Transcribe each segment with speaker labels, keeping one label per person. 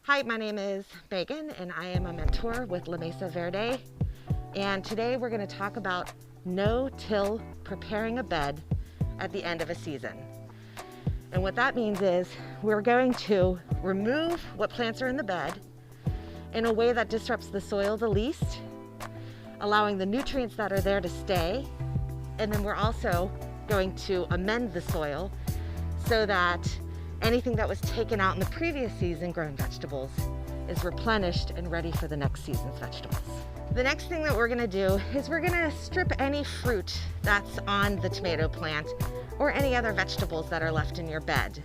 Speaker 1: Hi, my name is Megan and I am a mentor with La Mesa Verde. And today we're going to talk about no-till preparing a bed at the end of a season. And what that means is we're going to remove what plants are in the bed in a way that disrupts the soil the least, allowing the nutrients that are there to stay. And then we're also going to amend the soil so that anything that was taken out in the previous season grown vegetables is replenished and ready for the next season's vegetables. The next thing that we're gonna do is we're gonna strip any fruit that's on the tomato plant or any other vegetables that are left in your bed.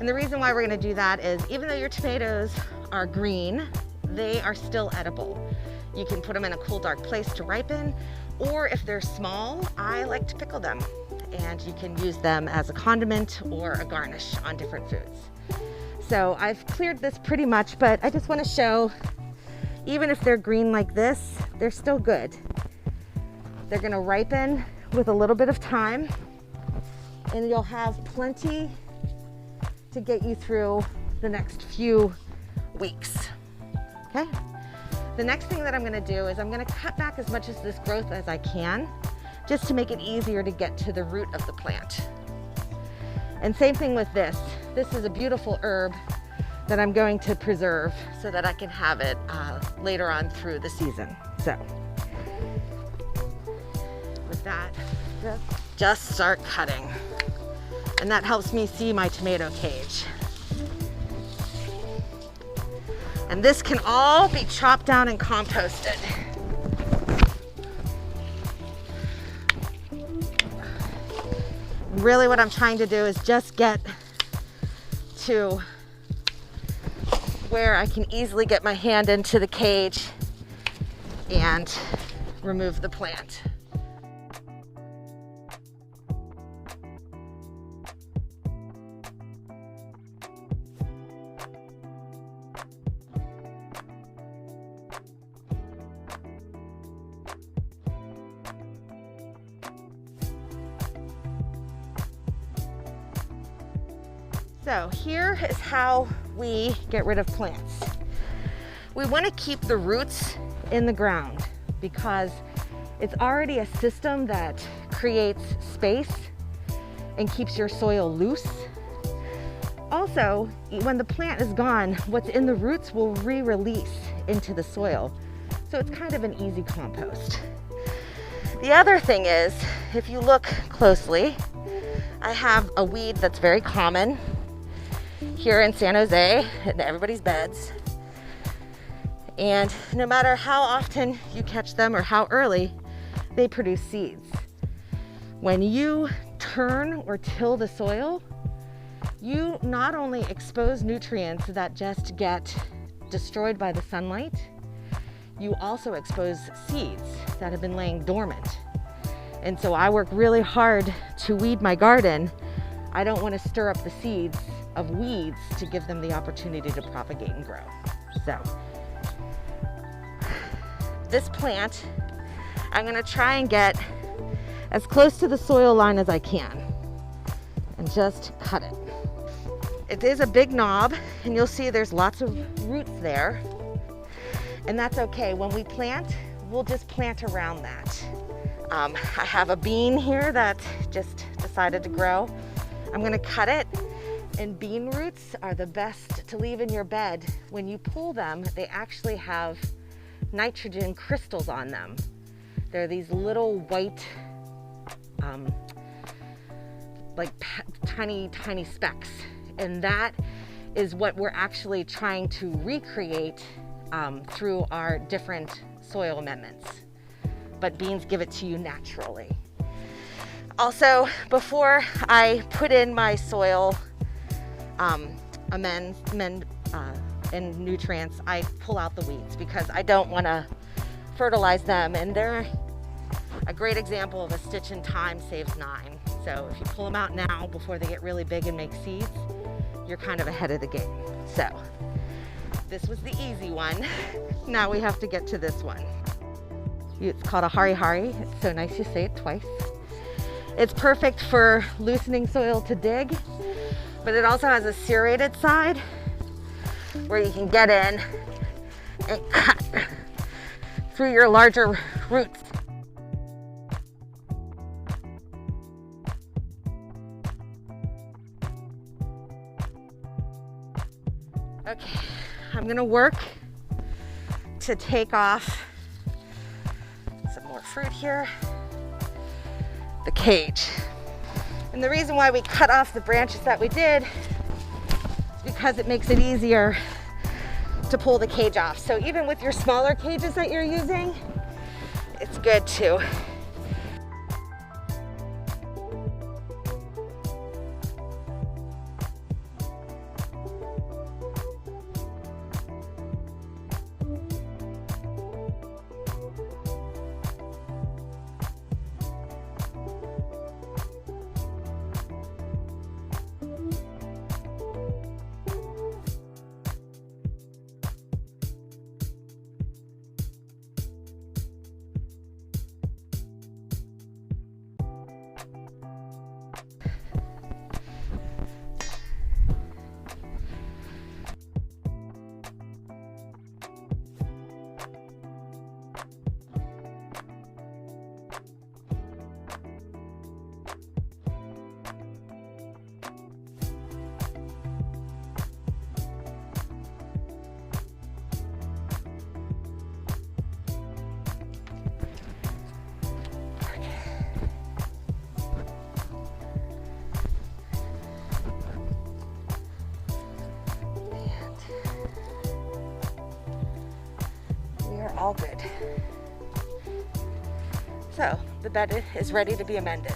Speaker 1: And the reason why we're gonna do that is even though your tomatoes are green, they are still edible. You can put them in a cool, dark place to ripen, or if they're small, I like to pickle them. And you can use them as a condiment or a garnish on different foods. So I've cleared this pretty much, but I just want to show, even if they're green like this, they're still good. They're going to ripen with a little bit of time, and you'll have plenty to get you through the next few weeks. Okay? The next thing that I'm going to do is I'm going to cut back as much of this growth as I can, just to make it easier to get to the root of the plant. And same thing with this. This is a beautiful herb that I'm going to preserve so that I can have it later on through the season. So with that, just start cutting. And that helps me see my tomato cage. And this can all be chopped down and composted. Really what I'm trying to do is just get to where I can easily get my hand into the cage and remove the plant. So here is how we get rid of plants. We want to keep the roots in the ground because it's already a system that creates space and keeps your soil loose. Also, when the plant is gone, what's in the roots will re-release into the soil. So it's kind of an easy compost. The other thing is, if you look closely, I have a weed that's very common here in San Jose in everybody's beds. And no matter how often you catch them or how early, they produce seeds. When you turn or till the soil, you not only expose nutrients that just get destroyed by the sunlight, you also expose seeds that have been laying dormant. And so I work really hard to weed my garden. I don't want to stir up the seeds of weeds to give them the opportunity to propagate and grow. So this plant, I'm going to try and get as close to the soil line as I can and just cut it. It is a big knob and you'll see there's lots of roots there, and that's okay. When we plant, we'll just plant around that. I have a bean here that just decided to grow. I'm going to cut it. And bean roots are the best to leave in your bed. When you pull them, they actually have nitrogen crystals on them. They're these little white, tiny specks. And that is what we're actually trying to recreate through our different soil amendments. But beans give it to you naturally. Also, before I put in my soil and nutrients, I pull out the weeds because I don't want to fertilize them, and they're a great example of a stitch in time saves 9. So if you pull them out now before they get really big and make seeds, you're kind of ahead of the game. So this was the easy one. Now we have to get to this one. It's called a hari hari. It's so nice you say it twice. It's perfect for loosening soil to dig, but it also has a serrated side. where you can get in and cut through your larger roots. Okay, I'm gonna work to take off some more fruit here, the cage. And the reason why we cut off the branches that we did is because it makes it easier to pull the cage off. So even with your smaller cages that you're using, it's good too. All good. So the bed is ready to be amended.